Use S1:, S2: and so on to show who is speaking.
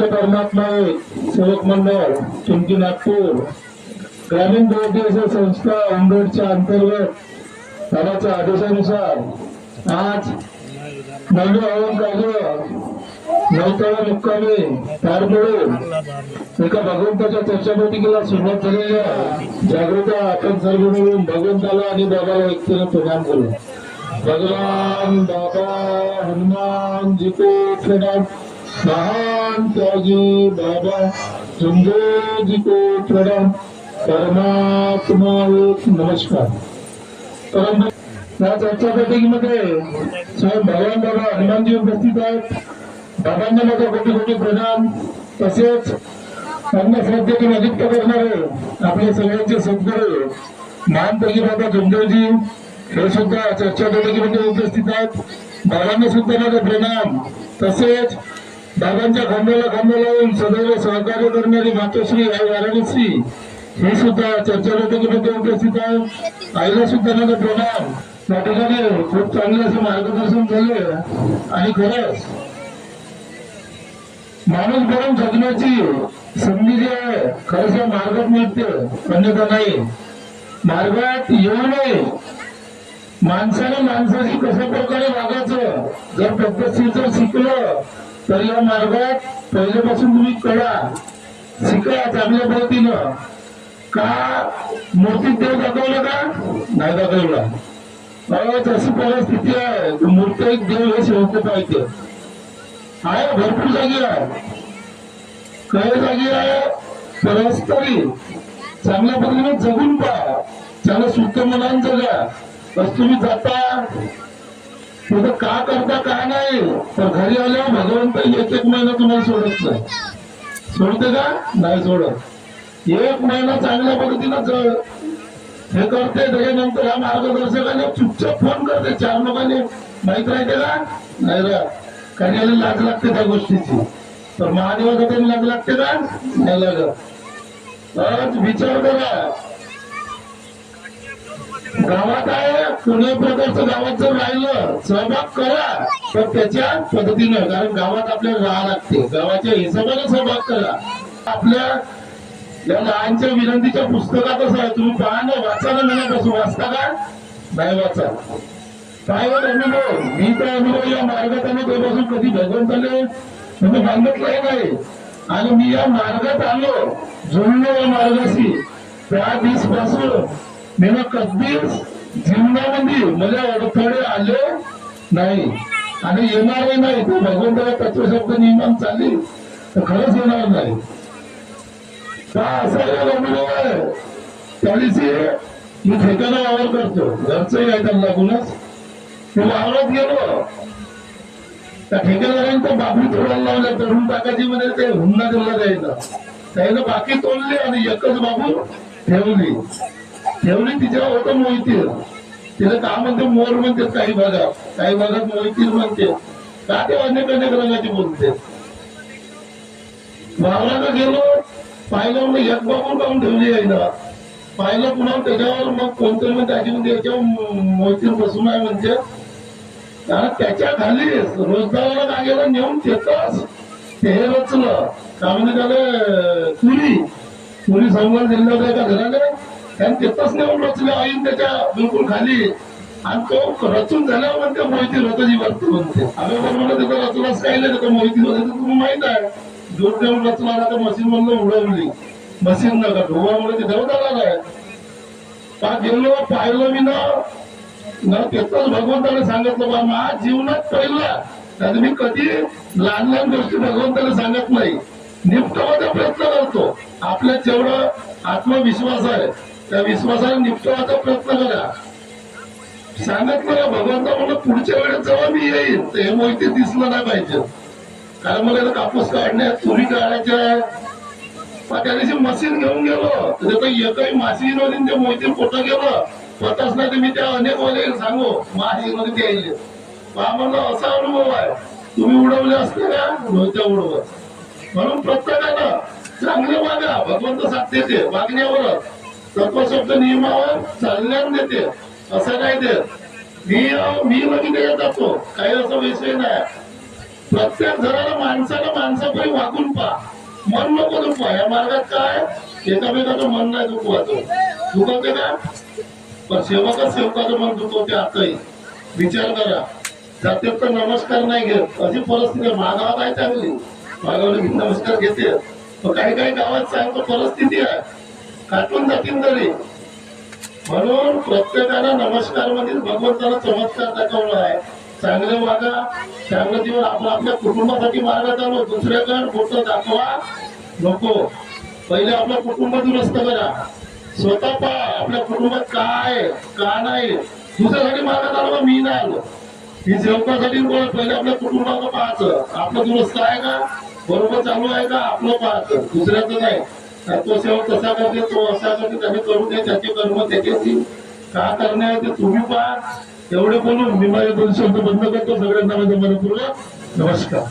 S1: परमात्मा सेवक मंडळ चिंकी नागपूर ग्रामीण बहुउद्देशीय संस्था उमरेडच्या अंतर्गत त्याच्या आदेशानुसार आज नववे हवन कार्य नवतळा मुक्कामी पार पडून एका भगवंताच्या चर्चा बैठकीला सुरुवात झालेली आहे. जागृत आपण सर्व मिळून भगवंताला आणि बाबाला व्यक्तीला प्रणाम करू. भगवान बाबा हनुमान जी को प्रणाम. महान त्यागी बाबा जमदेव जी को प्रणाम. परमात्मा एक नमस्कार. परंतु या चर्चा बैठकीमध्ये स्वयं भगवान बाबा हनुमानजी उपस्थित आहेत. बाबांना माझा कोटी कोटी प्रणाम. तसेच त्यांना श्रद्धेतून अधिक करणारे आपले सगळ्यांचे सद्गुरू महान त्यागी बाबा जमदेवजी हे सुद्धा चर्चा बैठकीमध्ये उपस्थित आहेत. बाबांना सुद्धा माझा प्रणाम. तसेच बाबांच्या खांद्याला लावून सदैव सहकार्य करणारी मातोश्री आई वाराणसी हे सुद्धा चर्चा बैठकीमध्ये उपस्थित आहे. आईला सुद्धा माझा प्रणाम. त्या ठिकाणी खूप चांगले असे मार्गदर्शन झाले आणि खरंच माणूस बनून जगण्याची संधी जी आहे खरंच या मार्गात मिळते, अन्यथा नाही. मार्गात येऊ नये. माणसाने माणसाशी कशा प्रकारे वागायचं जर पद्धतशीर शिकलं तर या मार्गात पहिल्यापासून तुम्ही कळा शिका चांगल्या पद्धतीनं. का मूर्तीत देव दाखवलं का नाही दाखवला. अशी परिस्थिती आहे. मूर्ती एक देव हे शेवट पाहिजे आहे. भरपूर जागी आहे, काही जागी आहे. परस्परी चांगल्या पद्धतीने जगून पहा. चांगलं शुद्ध मनान जगा. बस तुम्ही जाता तिथं का करता का नाही तर घरी आल्यावर भगवंत एक महिना तुम्हाला सोडत नाही. सोडते का नाही सोडत. एक महिना चांगल्या पद्धतीनं हे करते. त्याच्यानंतर या मार्गदर्शकाने चुपचाप फोन करते. 4 लोकांनी माहित राहते का नाही राहत. काही याला लाज लागते त्या गोष्टीची. तर महादेवासाठी लाज लागते का नाही लागत. विचार करा. गावात आहे कुणी प्रकारचं गावात जर राहिलं सहभाग करा तर त्याच्या पद्धतीनं. कारण गावात आपल्याला राहा लागते. गावाच्या हिशोबाने सहभाग करा. आपल्या या लहानच्या विनंतीच्या पुस्तकातच आहे. तुम्ही पहा ना, वाचा ना. मनापासून वाचता का नाही वाचा. काय अनुभव मी तर अनुभव या मार्गात आलो तेव्हापासून कधी भगवंताने म्हणजे सांगितलंही नाही. आणि मी या मार्गात आलो जुळलो या मार्गाशी त्या दिवसपासून मी कधीच जीवनामध्ये मला अडथळे आले नाही आणि येणारही नाही. तो भगवंताला तत्वशब्द नियमन चालली तर खरंच येणार नाही. का असा एक अनुभव आहे. त्या दिवशी मी ठेकाना वावर करतो. घरचंही आहे त्यांना लागूनच. ते वावरात गेलो त्या ठेकेदारांनी बाबरी तोडायला लावल्या. तोडून टाकायची म्हणजे ते हुंडा दिला द्यायचा. त्यानं बाकी तोडली आणि एकच बाबू ठेवली. तिच्यावर होतं मोहितीर. तिला का म्हणते मोर म्हणते काही भागात मोहितीर म्हणते. का ते अनेक रंगाची बोलते. वावराला गेलो पाहिलं मग एक बाबून काढून ठेवली आहे ना. पाहिलं पुन्हा त्याच्यावर मग कोणतरी म्हणते आजी म्हणजे याच्यावर मोहितीर बसून आहे म्हणते. कारण त्याच्या खाली रोजगाराला लागेला नेऊन देतच ते हे रचलं का म्हणजे त्याला पुरी संघाला दिल्या होत्या एका घराने. त्याने तेच नेऊन रचले आईन त्याच्या बिलकुल खाली. आणि तो रचून झाल्यावर म्हणते मोहिती रथजी वरती म्हणते. आम्ही म्हणलं त्याचा रचलाच काही नाही. त्याचा मोहिती होते तुम्ही माहित आहे. जोर देऊन रचला तर मशीन म्हणलं उडवली. मशीन नका ढोवामुळे ते देवदाला आहे. का गेलो पाहिलं मी ना तेच भगवंताने सांगितलं बा माझ्या जीवनात पहिला. त्यात मी कधी लहान गोष्टी भगवंताने सांगत नाही. निपटवाचा प्रयत्न करतो. आपल्या जेवढं आत्मविश्वास आहे त्या विश्वासाने निपटवाचा प्रयत्न करा. सांगितलं भगवंता म्हणून पुढच्या वेळेस जेव्हा मी येईल तर हे मोहिती दिसलं नाही पाहिजे. कारण मला कापूस काढण्यात चुरी काढायच्या. त्या दिवशी मशीन घेऊन गेलो तर एकही माशी नव्हती. ते मोहिती पोटं गेलं पतच नाही. मी त्या अनेक वाले सांगू माशी मध्ये द्यायले. म्हणलं असा अनुभव आहे. तुम्ही उडवले असते का नव्हत्या उडवत. म्हणून प्रत्येकानं चांगले वागा. भगवंत साथ देते वागण्यावरच. तत्वशब्द नियमावर चालण्यावर देते. असं नाही देत. मी लगेच जातो काही असा विषय नाही. प्रत्येक घराला माणसाला माणसापरी वागून पहा, मन नको दुखवा. या मार्गात काय एकामेकाचं मन नाही दुखवायचं. दुखवते का? पण सेवकाचं मन दुखवते. आताही विचार करा. जाते तर नमस्कार नाही घेत, अशी परिस्थिती आहे. मागावात आहे चांगली, मागावली नमस्कार घेते. पण काही काही गावात सांगतो परिस्थिती आहे, काटून जातील तरी. म्हणून प्रत्येकाला नमस्कार मध्ये भगवंताला चमत्कार दाखवला आहे. चांगले वागा, चांगलं जीवन. आपल्या कुटुंबासाठी मार्ग चालू, दुसऱ्याकडे बोट दाखवा नको. पहिले आपलं कुटुंब दुरुस्त करा, स्वतः पहा आपल्या कुटुंबात काय का नाही. दुसऱ्यासाठी मार्ग चालवा, मी नाही आलो. ही सेवकासाठी बोल. पहिले आपल्या कुटुंबाचं पाहायचं, आपलं दुरुस्त आहे का, बरोबर चालू आहे का, आपलं पाहायचं, दुसऱ्याचं नाही. तो सेवक कसा करते, तो असा करते, त्याने करू दे, त्याचे कर्म त्याच्याशी का करणे आहे ते तुम्ही पहा. एवढे बोलून मी माझे 2 शब्द बंद करतो. सगळ्यांना माझा मनपूर्वक नमस्कार.